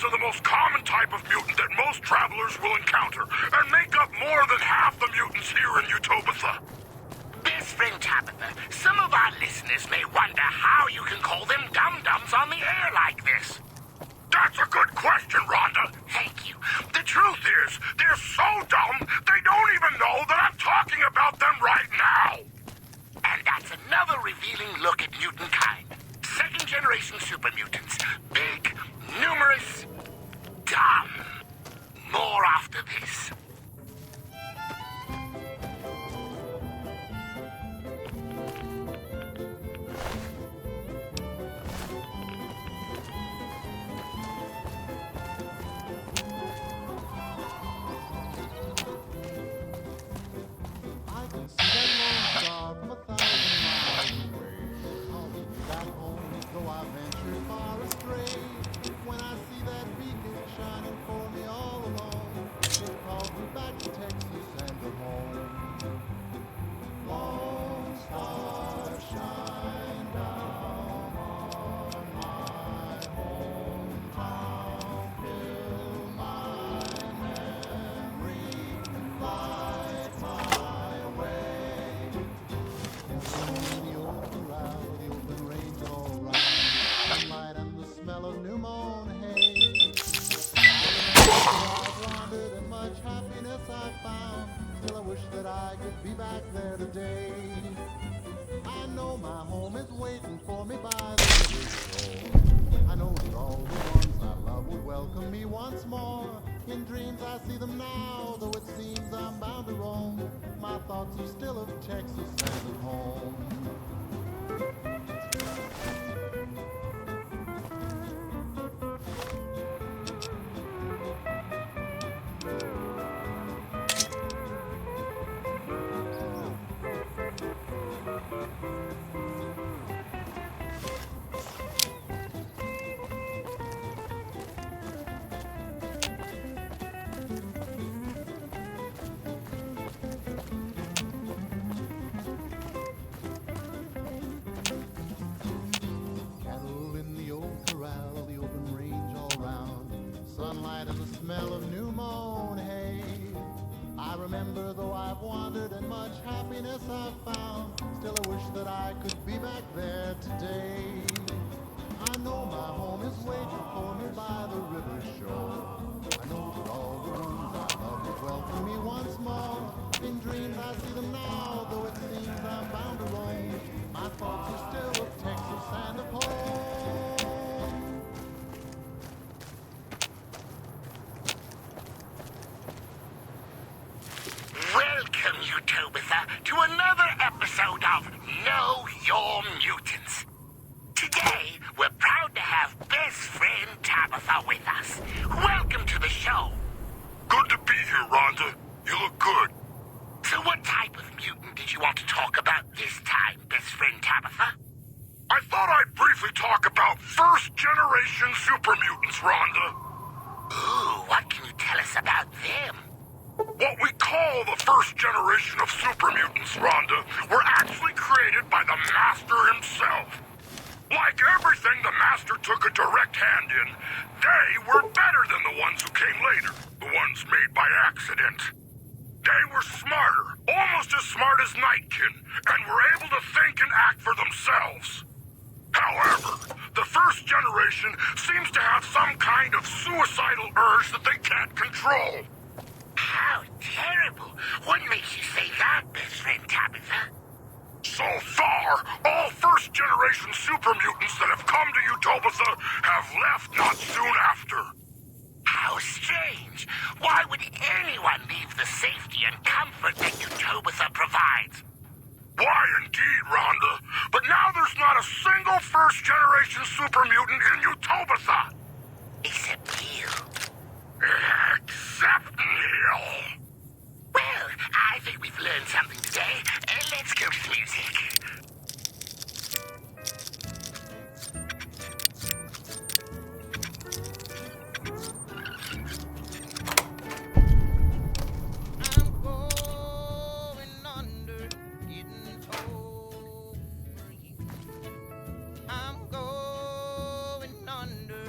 are the most common type of mutant that most travelers will encounter, and make up more than half the mutants here in Utopia. Best friend Tabitha, some of our listeners may wonder how you can call them dum-dums on the air like this. That's a good question, Rhonda. Thank you. The truth is, they're so dumb, they don't even know that I'm talking about them right now. And that's another revealing look at mutant kind. Second-generation super mutants. Big, numerous, dumb. More after this. Welcome, Utopia, to another episode of Know Your Mutants. Today, we're proud to have best friend Tabitha with us. Welcome to the show. Good to be here, Rhonda. You look good. So what type of mutant did you want to talk about this time, best friend Tabitha? I thought I'd briefly talk about first-generation super mutants, Rhonda. Ooh, what can you tell us about them? What we call the first generation of super mutants, Rhonda, were actually created by the Master himself. Like everything the Master took a direct hand in, they were better than the ones who came later, the ones made by accident. They were smarter, almost as smart as Nightkin, and were able to think and act for themselves. However, the first generation seems to have some kind of suicidal urge that they can't control. How terrible! What makes you say that, best friend Tabitha? So far, all first-generation super mutants that have come to Utopia have left not soon after. How strange! Why would anyone leave the safety and comfort that Utopia provides? Why indeed, Rhonda? But now there's not a single first-generation super mutant in Utopia. Except you. Except Neil. Well, I think we've learned something today. Let's go to the music. I'm going under,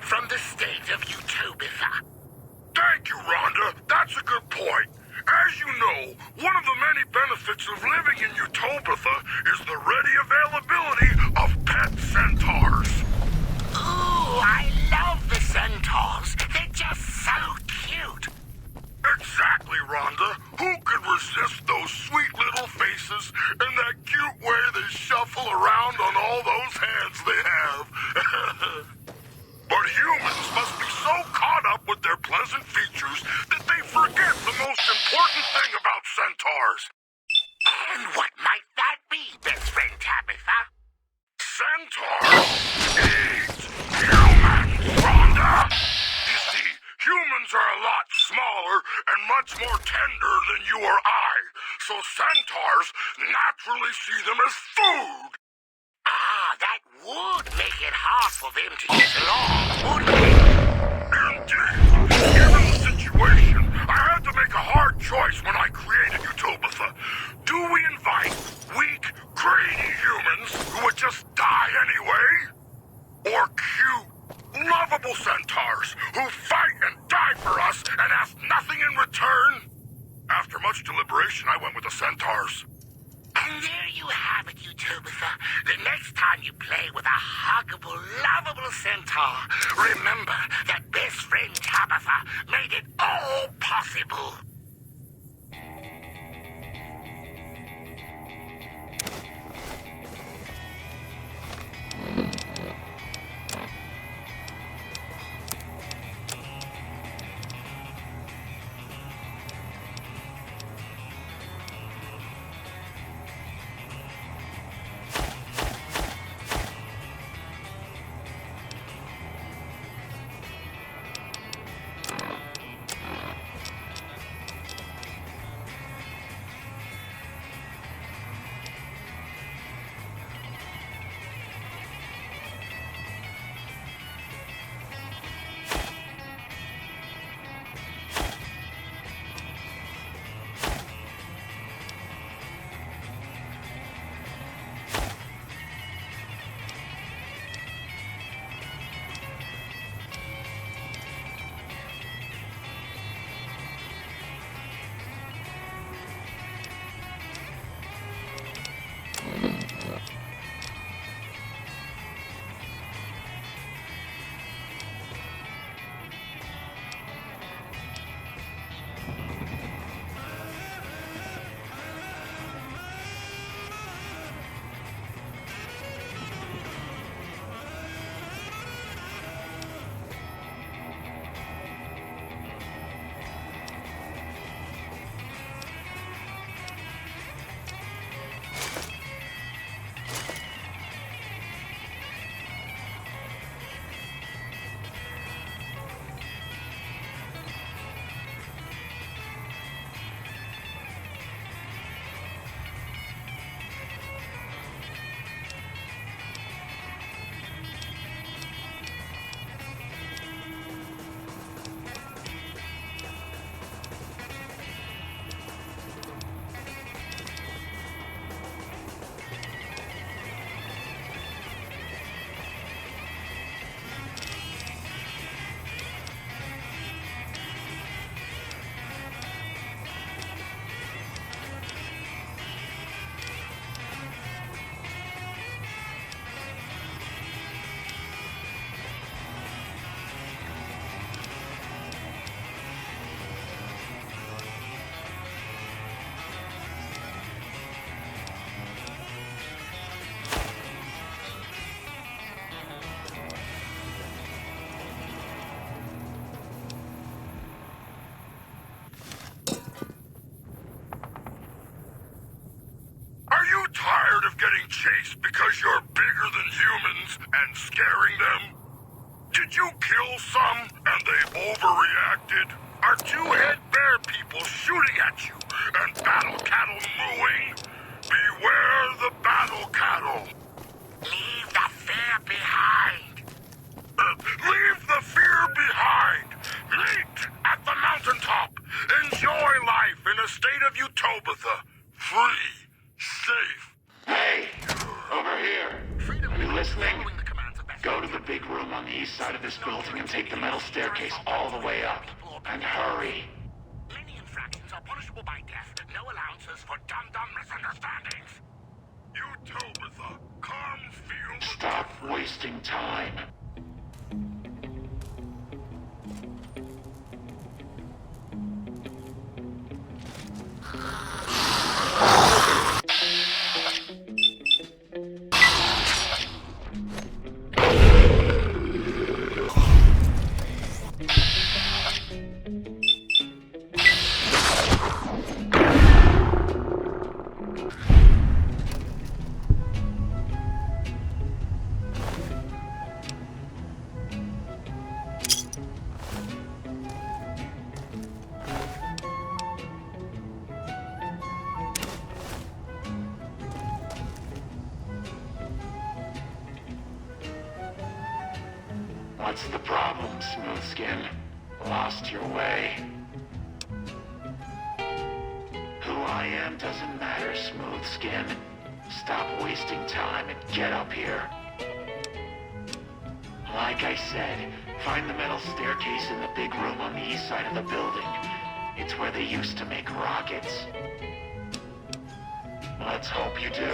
from the state of Utopia. Thank you, Rhonda. That's a good point. As you know, one of the many benefits of living in Utopia is the ready availability of pet centaurs. Ooh, I love the centaurs. They're just so cute. Exactly, Rhonda. Who could resist those sweet little faces and that cute way they shuffle around on all those hands they have? But humans must be so caught up with their pleasant features that they forget the most important thing about centaurs. And what might that be, best friend Tabitha? Centaurs eat humans, Rhonda! You see, humans are a lot smaller and much more tender than you or I, so centaurs naturally see them as food. Ah, that would make it hard for them to get along, wouldn't it? Indeed. Given the situation, I had to make a hard choice when I created Utopia. Do we invite weak, greedy humans who would just die anyway? Or cute, lovable centaurs who fight and die for us and ask nothing in return? After much deliberation, I went with the centaurs. And there you have it, Utopia. The next time you play with a huggable, lovable centaur, remember that best friend Tabitha made it all possible. getting chased because you're bigger than humans and scaring them? Did you kill some and they overreacted? Are two-head bear people shooting at you and battle cattle mooing? Beware the battle cattle. Leave the fear behind. Leave the fear behind. Meet at the mountaintop. Enjoy life in a state of utopia. Free. Safe. Hey! Over here! Freedom Are you listening? following the commands of Go to the big room on the east side of this building and take the metal staircase all the way up. And hurry. Many infractions are punishable by death. No allowances for dumb misunderstandings. Utobitha, come feel the Stop wasting time. What's the problem, Smoothskin? Lost your way? Who I am doesn't matter, Smoothskin. Stop wasting time and get up here. Like I said, find the metal staircase in the big room on the east side of the building. It's where they used to make rockets. Let's hope you do.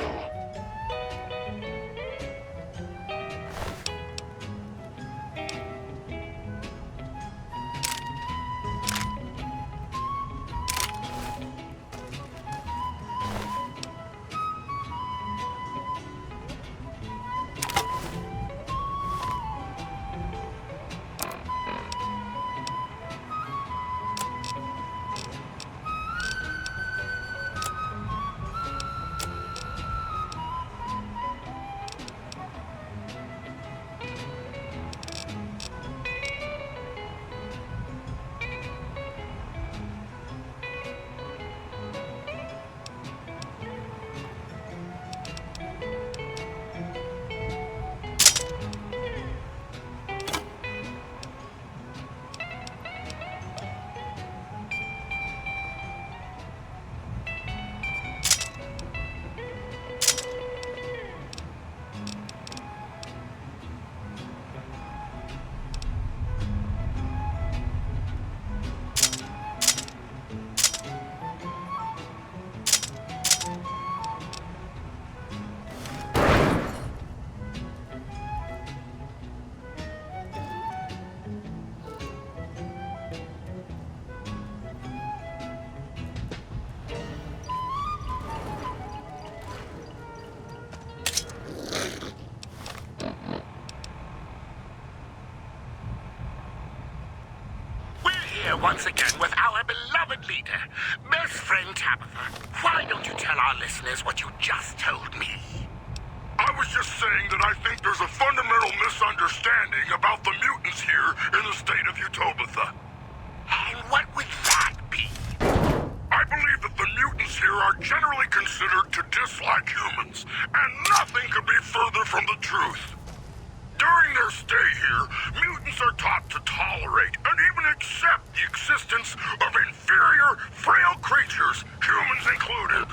Here once again with our beloved leader, best friend Tabitha. Why don't you tell our listeners what you just told me? I was just saying that I think there's a fundamental misunderstanding about the mutants here in the state of Utobitha. And what would that be? I believe that the mutants here are generally considered to dislike humans, and nothing could be further from the truth. During their stay here, mutants are taught to tolerate and even accept the existence of inferior, frail creatures, humans included.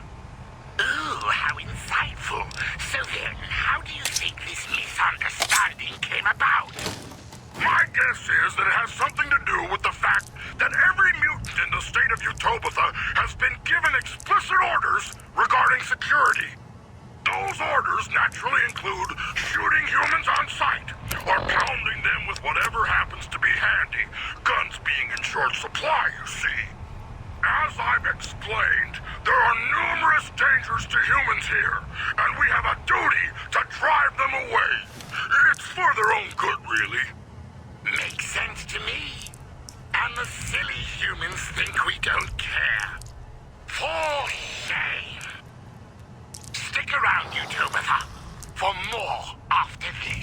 Ooh, how insightful. So then, how do you think this misunderstanding came about? My guess is that it has something to do with the fact that every mutant in the state of Utobitha has been given explicit orders regarding security. Those orders naturally include shooting humans on sight, or pounding them with whatever happens to be handy, guns being in short supply, you see. As I've explained, there are numerous dangers to humans here, and we have a duty to drive them away. It's for their own good, really. Makes sense to me. And the silly humans think we don't care. For shame. Stick around, Utobitha, for more after this.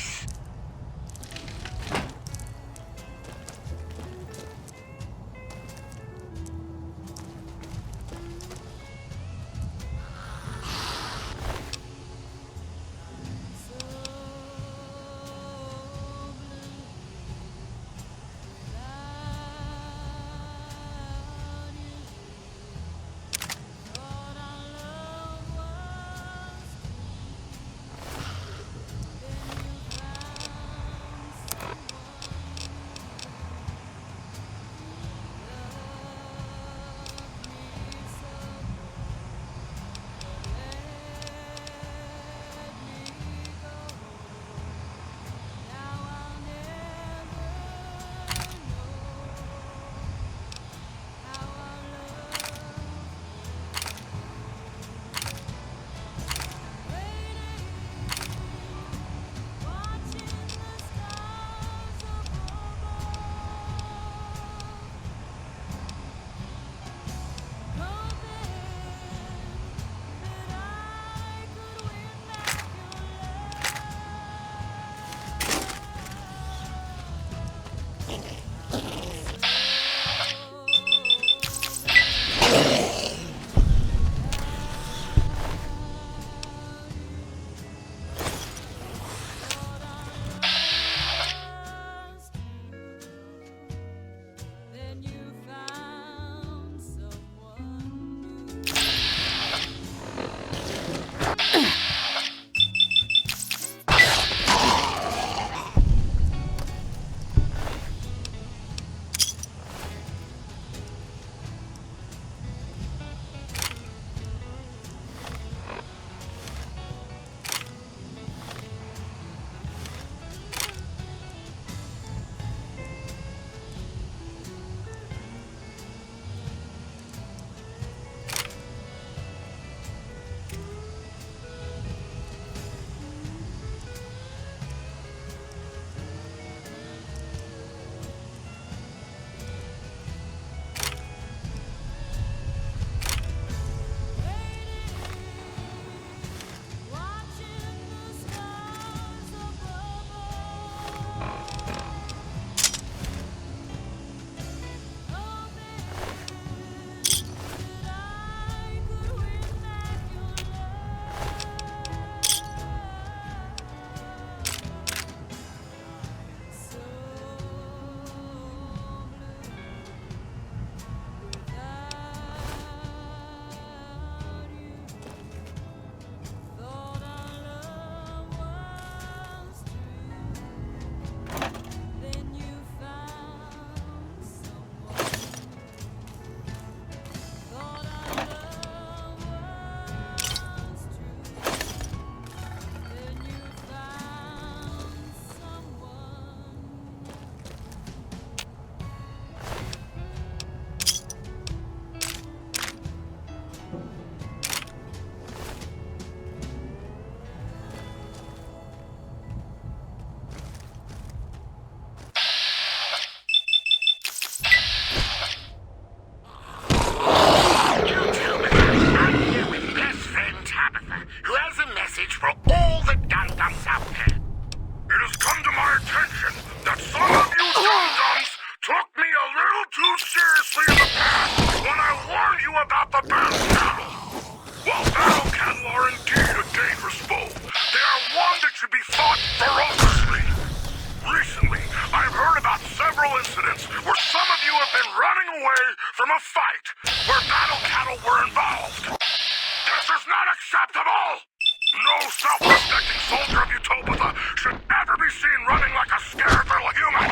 from a fight where battle cattle were involved. This is not acceptable! No self-respecting soldier of Utopia should ever be seen running like a scared little human!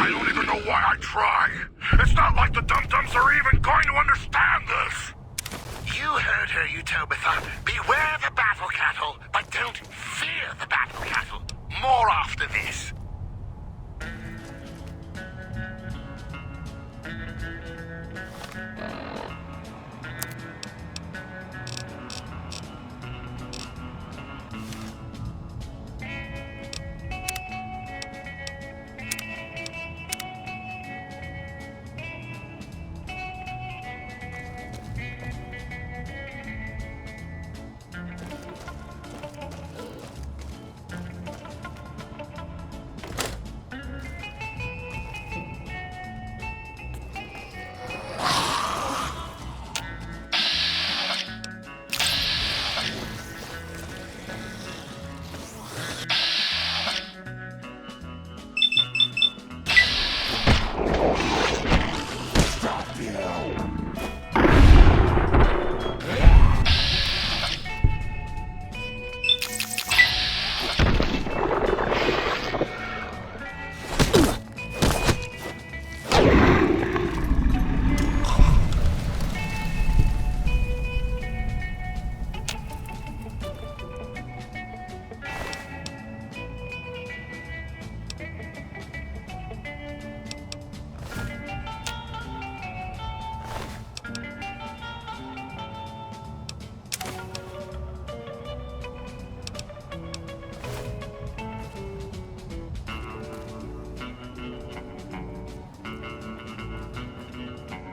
I don't even know why I try. It's not like the dum-dums are even going to understand this! You heard her, Utopia. Beware the battle cattle, but don't fear the battle cattle. More after this.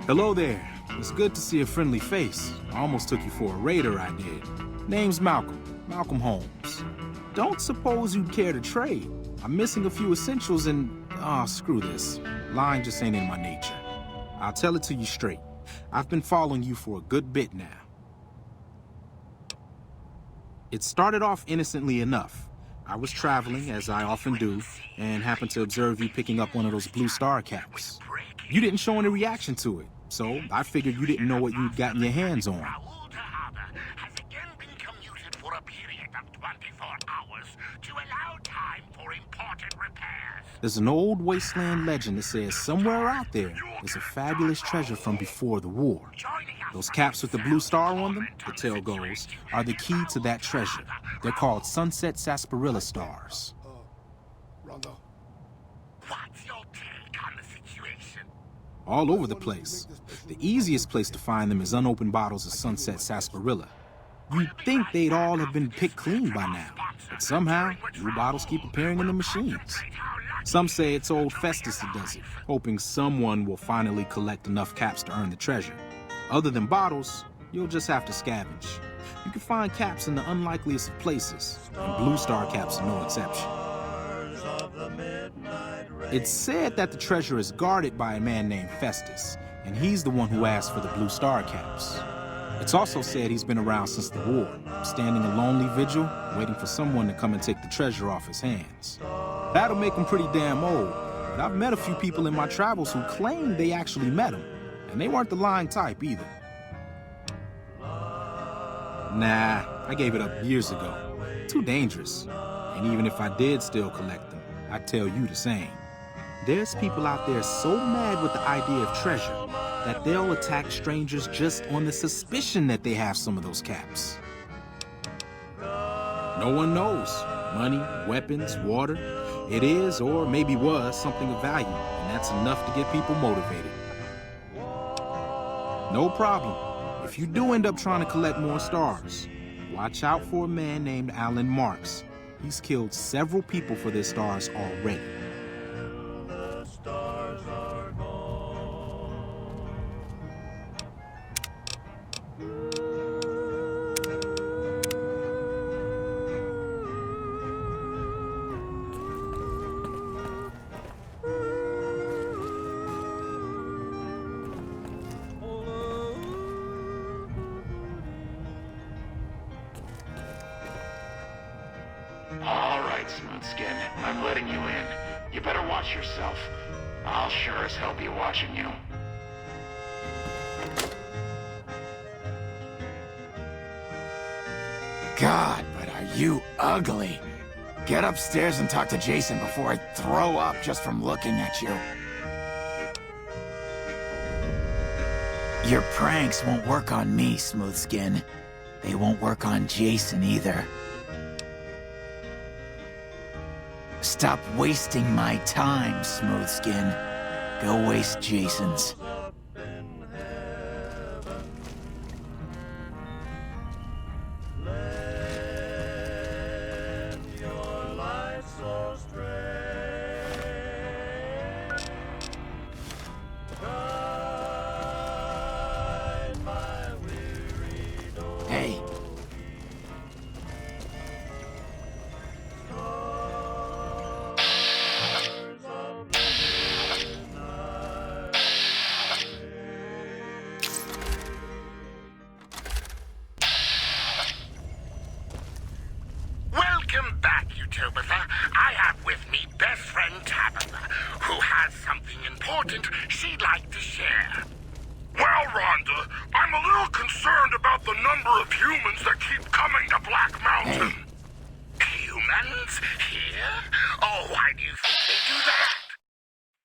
Hello there. It's good to see a friendly face. I almost took you for a raider, I did. Name's Malcolm. Malcolm Holmes. Don't suppose you'd care to trade. I'm missing a few essentials and... screw this. Lying just ain't in my nature. I'll tell it to you straight. I've been following you for a good bit now. It started off innocently enough. I was traveling, as I often do, and happened to observe you picking up one of those Blue Star caps. You didn't show any reaction to it, so I figured you didn't know what you'd gotten your hands on. Raoul Tejada has again been commuted for a period of 24 hours to allow time for important repairs. There's an old wasteland legend that says somewhere out there is a fabulous treasure from before the war. Those caps with the blue star on them, the tale goes, are the key to that treasure. They're called Sunset Sarsaparilla stars. Rhonda. What's your take on the situation? All over the place. The easiest place to find them is unopened bottles of Sunset Sarsaparilla. You'd think they'd all have been picked clean by now, but somehow, new bottles keep appearing in the machines. Some say it's old Festus who does it, hoping someone will finally collect enough caps to earn the treasure. Other than bottles, you'll just have to scavenge. You can find caps in the unlikeliest of places, and Blue Star caps are no exception. It's said that the treasure is guarded by a man named Festus, and he's the one who asked for the Blue Star caps. It's also said he's been around since the war, standing a lonely vigil, waiting for someone to come and take the treasure off his hands. That'll make him pretty damn old, but I've met a few people in my travels who claim they actually met him, and they weren't the lying type either. Nah, I gave it up years ago. Too dangerous. And even if I did still collect them, I'd tell you the same. There's people out there so mad with the idea of treasure that they'll attack strangers just on the suspicion that they have some of those caps. No one knows. Money, weapons, water. It is, or maybe was, something of value, and that's enough to get people motivated. No problem. If you do end up trying to collect more stars, watch out for a man named Alan Marks. He's killed several people for their stars already. All right, Smoothskin, I'm letting you in. You better watch yourself. I'll sure as hell be watching you. God, but are you ugly. Get upstairs and talk to Jason before I throw up just from looking at you. Your pranks won't work on me, Smoothskin. They won't work on Jason either. Stop wasting my time, Smoothskin. Go waste Jason's. Hey. Welcome back, Utopia. I have with me best friend Tabitha, who has something important she'd like to share. Well, Rhonda, I'm a little concerned about the number of humans that keep coming to Black Mountain. Humans here? Oh, why do you think they do that?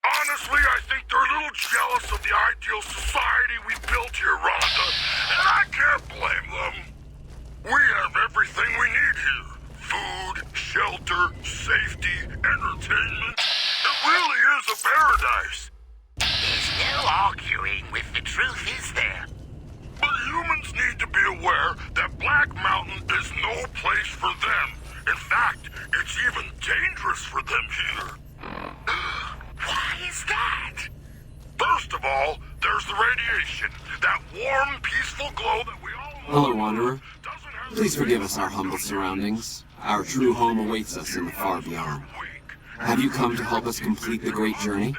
Honestly, I think they're a little jealous of the ideal society we built here, Rhonda, and I can't blame them. We have everything we need here. Food, shelter, safety, entertainment. It really is a paradise. There's no arguing with the truth, is there? But humans need to be aware that Black Mountain is no place for them. In fact, it's even dangerous for them here. Why is that? First of all, there's the radiation. That warm, peaceful glow that we all know. Hello, Wanderer. Doesn't have Please forgive us our humble surroundings. Our true home awaits us in the far beyond. Have you come to help us complete the great journey?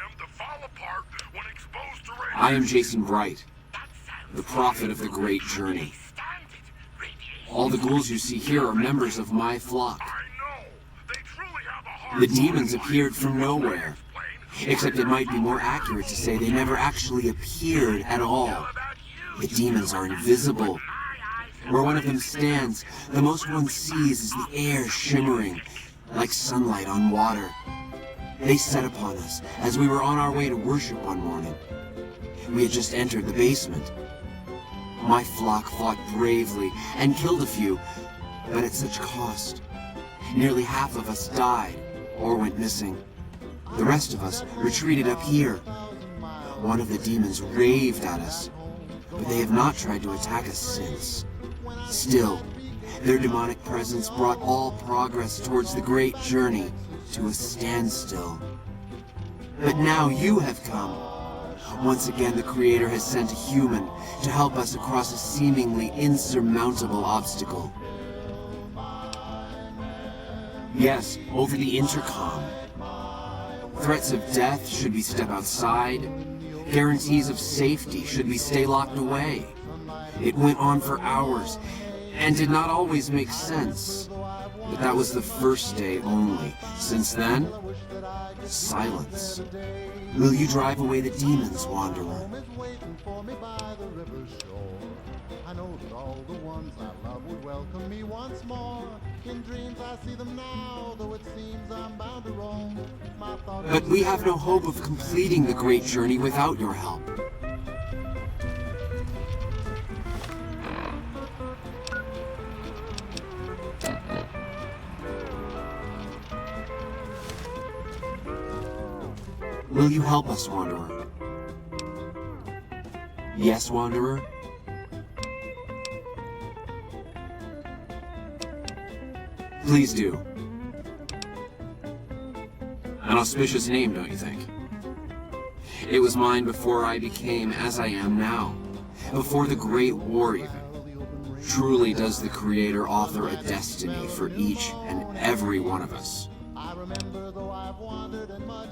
I am Jason Bright, the prophet of the great journey. All the ghouls you see here are members of my flock. The demons appeared from nowhere, except it might be more accurate to say they never actually appeared at all. The demons are invisible. Where one of them stands, the most one sees is the air shimmering, like sunlight on water. They set upon us as we were on our way to worship one morning. We had just entered the basement. My flock fought bravely and killed a few, but at such cost. Nearly half of us died or went missing. The rest of us retreated up here. One of the demons raved at us, but they have not tried to attack us since. Still, their demonic presence brought all progress towards the great journey to a standstill. But now you have come. Once again, the Creator has sent a human to help us across a seemingly insurmountable obstacle. Yes, over the intercom. Threats of death should we step outside. Guarantees of safety should we stay locked away. It went on for hours, and did not always make sense. But that was the first day only. Since then, silence. Will you drive away the demons, Wanderer? I know that all the ones I love would welcome me once more. In dreams I see them now, though it seems I'm bound to roam. My thoughts But we have no hope of completing the great journey without your help. Will you help us, Wanderer? Yes, Wanderer? Please do. An auspicious name, don't you think? It was mine before I became as I am now. Before the Great War, even. Truly does the Creator author a destiny for each and every one of us.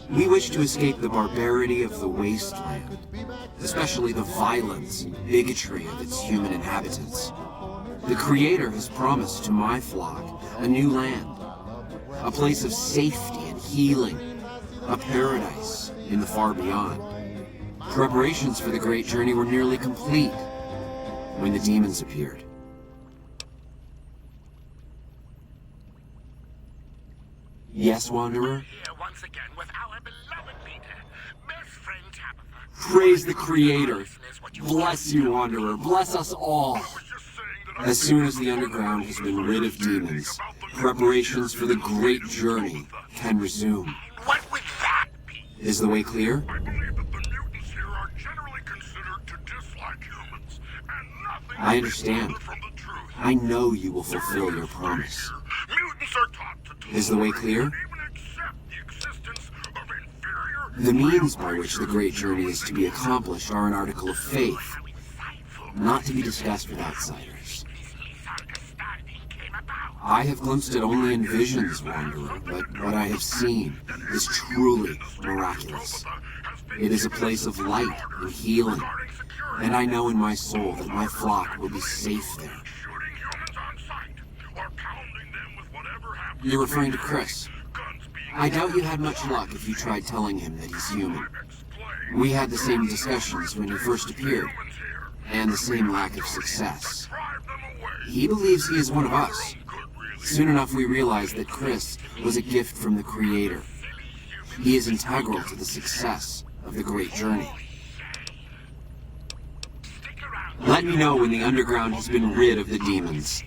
We wish to escape the barbarity of the wasteland, especially the violence and bigotry of its human inhabitants. The Creator has promised to my flock a new land, a place of safety and healing, a paradise in the far beyond. Preparations for the great journey were nearly complete when the demons appeared. Yes, Wanderer? Here once again with our beloved leader, best friend Tabitha. Praise the Creator. Bless you, Wanderer. Bless us all. As soon as the underground has been rid of demons, preparations for the great journey can resume. What would that be? Is the way clear? I believe that the mutants here are generally considered to dislike humans, and nothing I understand. from the truth. I know you will fulfill your promise. Mutants are taught to Is the way clear? even accept the existence of inferior The means by which the great journey is to be accomplished are an article of faith, not to be discussed with outsiders. I have glimpsed it only in visions, Wanderer, but what I have seen is truly miraculous. It is a place of light and healing, and I know in my soul that my flock will be safe there. shooting humans on sight or pounding them with whatever happens. You're referring to Chris. Guns being I doubt you had much luck if you tried telling him that he's human. explained. We had the same discussions when he first appeared, Humans here. and the same lack of success. Drive them away. He believes he is one of us. Good, really. Soon enough we realized that Chris was a gift from the Creator. He is integral to the success of the great journey. Stick around. Let me know when the underground has been rid of the demons.